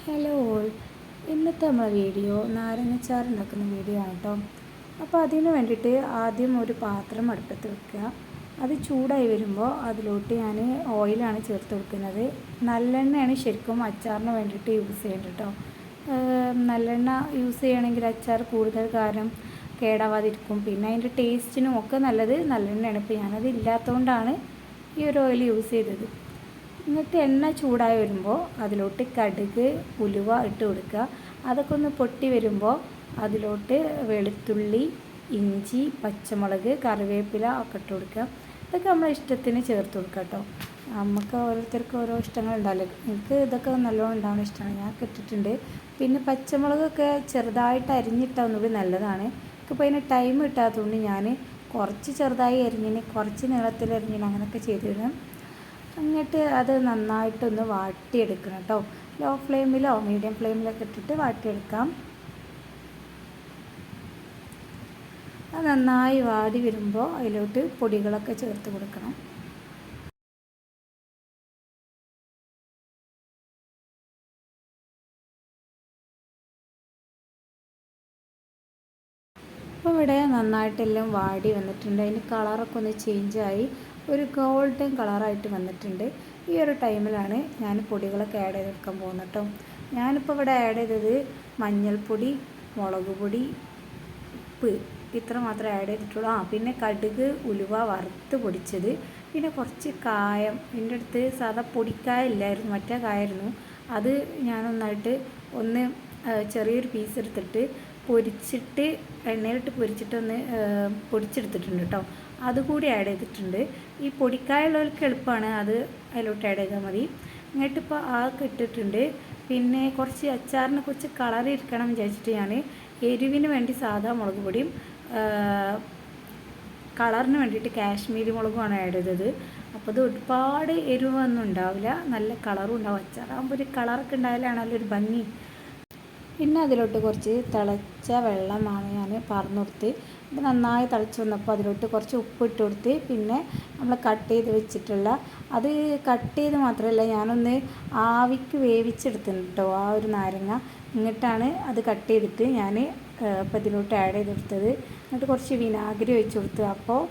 Hello all, ഇന്നത്തെ നമ്മളെ video നാരങ്ങച്ചാറ് ഉണ്ടാക്കുന്ന വീഡിയോ ആണ് കേട്ടോ. അപ്പോൾ അതിന് വേണ്ടിയിട്ട് ആദ്യം ഒരു പാത്രം അടുപ്പത്ത് വെക്കുക. അത് ചൂടായി വരുമ്പോൾ അതിലോട്ട് ഞാൻ ഓയിലാണ് ചേർത്ത് കൊടുക്കുന്നത്. നല്ലെണ്ണയാണ് ശരിക്കും അച്ചാറിന് വേണ്ടിയിട്ട് യൂസ് ചെയ്യേണ്ടത് കേട്ടോ. നല്ലെണ്ണ യൂസ് ചെയ്യണമെങ്കിൽ അച്ചാർ കൂടുതൽ കാലം കേടാവാതിരിക്കും. പിന്നെ അതിൻ്റെ ടേസ്റ്റിനും ഒക്കെ നല്ലത് നല്ലെണ്ണയാണ്. ഇപ്പോൾ ഞാനത് ഇല്ലാത്തതുകൊണ്ടാണ് ഈ ഒരു ഓയിൽ യൂസ് ചെയ്തത്. എന്നിട്ട് എണ്ണ ചൂടായി വരുമ്പോൾ അതിലോട്ട് കടുക്, ഉലുവ ഇട്ട് കൊടുക്കുക. അതൊക്കെ ഒന്ന് പൊട്ടി വരുമ്പോൾ അതിലോട്ട് വെളുത്തുള്ളി, ഇഞ്ചി, പച്ചമുളക്, കറിവേപ്പില ഒക്കെ ഇട്ട് കൊടുക്കുക. ഇതൊക്കെ നമ്മളെ ഇഷ്ടത്തിന് ചേർത്ത് കൊടുക്കുക കേട്ടോ. നമുക്ക് ഓരോരുത്തർക്കും ഓരോ ഇഷ്ടങ്ങളുണ്ടാവില്ല. എനിക്ക് ഇതൊക്കെ നല്ലോണം ഉണ്ടാവുന്ന ഇഷ്ടമാണ്, ഞാൻ ഇട്ടിട്ടുണ്ട്. പിന്നെ പച്ചമുളകൊക്കെ ചെറുതായിട്ട് അരിഞ്ഞിട്ടാൽ ഒന്നുകൂടി നല്ലതാണ്. എനിക്കിപ്പോൾ അതിന് ടൈം കിട്ടാത്തതുകൊണ്ട് ഞാൻ കുറച്ച് ചെറുതായി അരിഞ്ഞിന്, കുറച്ച് നീളത്തിൽ അരിഞ്ഞിന്, അങ്ങനെയൊക്കെ ചെയ്തിരുന്നു. എന്നിട്ട് അത് നന്നായിട്ടൊന്ന് വാട്ടിയെടുക്കണം കേട്ടോ. ലോ ഫ്ലെയിമിലോ മീഡിയം ഫ്ലെയിമിലൊക്കെ ഇട്ടിട്ട് വാട്ടിയെടുക്കാം. അത് നന്നായി വാടി വരുമ്പോൾ അതിലോട്ട് പൊടികളൊക്കെ ചേർത്ത് കൊടുക്കണം. അപ്പോൾ ഇവിടെ നന്നായിട്ടെല്ലാം വാടി വന്നിട്ടുണ്ട്. അതിൻ്റെ കളറൊക്കെ ഒന്ന് ചേഞ്ചായി ഒരു ഗോൾഡൻ കളറായിട്ട് വന്നിട്ടുണ്ട്. ഈ ഒരു ടൈമിലാണ് ഞാൻ പൊടികളൊക്കെ ആഡ് ചെയ്തെടുക്കാൻ പോകുന്നത് കേട്ടോ. ഞാനിപ്പോൾ ഇവിടെ ആഡ് ചെയ്തത് മഞ്ഞൾപ്പൊടി, മുളക് പൊടി, ഉപ്പ്, ഇത്ര മാത്രമേ ആഡ് ചെയ്തിട്ടുള്ളൂ. പിന്നെ കടുക്, ഉലുവ വറുത്ത് പൊടിച്ചത്, പിന്നെ കുറച്ച് കായം. എൻ്റെ അടുത്ത് സാധാ പൊടിക്കായ ഇല്ലായിരുന്നു, മറ്റേ കായായിരുന്നു. അത് ഞാനൊന്നായിട്ട് ഒന്ന് ചെറിയൊരു പീസ് എടുത്തിട്ട് പൊരിച്ചിട്ട് എണ്ണയിലിട്ട് പൊരിച്ചിട്ടൊന്ന് പൊടിച്ചെടുത്തിട്ടുണ്ട് കേട്ടോ. അതുകൂടി ആഡ് ചെയ്തിട്ടുണ്ട്. ഈ പൊടിക്കായുള്ളവർക്ക് എളുപ്പമാണ്, അത് അതിലോട്ട് ആഡ് ചെയ്താൽ മതി. എന്നിട്ടിപ്പോൾ അതൊക്കെ ഇട്ടിട്ടുണ്ട്. പിന്നെ കുറച്ച് അച്ചാറിന് കുറച്ച് കളർ ഇരിക്കണം വിചാരിച്ചിട്ട് ഞാൻ എരിവിന് വേണ്ടി സാധാ മുളക് പൊടിയും കളറിന് വേണ്ടിയിട്ട് കാശ്മീരി മുളകുമാണ് ആഡ് ചെയ്തത്. അപ്പോൾ ഇത് ഒരുപാട് എരിവൊന്നും ഉണ്ടാവില്ല, നല്ല കളറും ഉണ്ടാവും. അച്ചാറാകുമ്പോൾ ഒരു കളറൊക്കെ ഉണ്ടായാലാണല്ലോ ഒരു ഭംഗി. പിന്നെ അതിലോട്ട് കുറച്ച് തിളച്ച വെള്ളമാണ് ഞാൻ പറഞ്ഞു കൊടുത്ത്. ഇത് നന്നായി തിളച്ച് വന്നപ്പോൾ അതിലോട്ട് കുറച്ച് ഉപ്പ് ഇട്ട് കൊടുത്ത്, പിന്നെ നമ്മൾ കട്ട് ചെയ്ത് വെച്ചിട്ടുള്ള അത് കട്ട് ചെയ്ത് മാത്രമല്ല ഞാനൊന്ന് ആവിക്ക് വേവിച്ചെടുത്തിട്ടുണ്ട് കേട്ടോ ആ ഒരു നാരങ്ങ. എന്നിട്ടാണ് അത് കട്ട് ചെയ്തിട്ട് ഞാൻ ഇപ്പോൾ ഇതിലോട്ട് ആഡ് ചെയ്ത് കൊടുത്തത്. എന്നിട്ട് കുറച്ച് വിനാഗിരി ഒഴിച്ച് കൊടുത്തു. അപ്പോൾ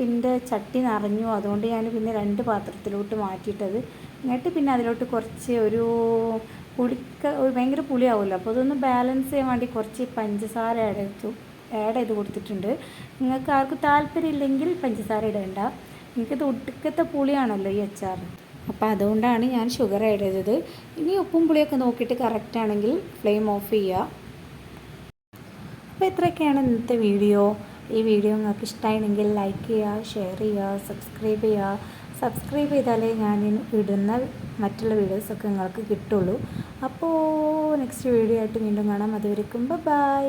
എൻ്റെ ചട്ടി നിറഞ്ഞു, അതുകൊണ്ട് ഞാൻ പിന്നെ 2 പാത്രത്തിലോട്ട് മാറ്റിയിട്ടത്. എന്നിട്ട് പിന്നെ അതിലോട്ട് കുറച്ച് ഒരു ഭയങ്കര പുളിയാവുമല്ലോ, അപ്പോൾ അതൊന്ന് ബാലൻസ് ചെയ്യാൻ വേണ്ടി കുറച്ച് പഞ്ചസാര ആഡ് ചെയ്ത് കൊടുത്തിട്ടുണ്ട്. നിങ്ങൾക്ക് ആർക്കും താല്പര്യമില്ലെങ്കിൽ പഞ്ചസാര ഇടേണ്ട. എനിക്കത് ഒടുക്കത്തെ പുളിയാണല്ലോ ഈ അച്ചാർ, അപ്പോൾ അതുകൊണ്ടാണ് ഞാൻ ഷുഗർ ആഡ് ചെയ്തത്. ഇനി ഉപ്പും പുളിയൊക്കെ നോക്കിയിട്ട് കറക്റ്റ് ആണെങ്കിൽ ഫ്ലെയിം ഓഫ് ചെയ്യുക. അപ്പോൾ ഇത്രയൊക്കെയാണ് ഇന്നത്തെ വീഡിയോ. ഈ വീഡിയോ നിങ്ങൾക്ക് ഇഷ്ടമായിരുന്നെങ്കിൽ ലൈക്ക് ചെയ്യുക, ഷെയർ ചെയ്യുക, സബ്സ്ക്രൈബ് ചെയ്യുക. സബ്സ്ക്രൈബ് ചെയ്താലേ ഞാൻ ഇടുന്ന മറ്റുള്ള വീഡിയോസൊക്കെ നിങ്ങൾക്ക് കിട്ടുള്ളൂ. അപ്പോൾ നെക്സ്റ്റ് വീഡിയോ ആയിട്ട് വീണ്ടും കാണാം. അതുവരെക്കും ബൈ.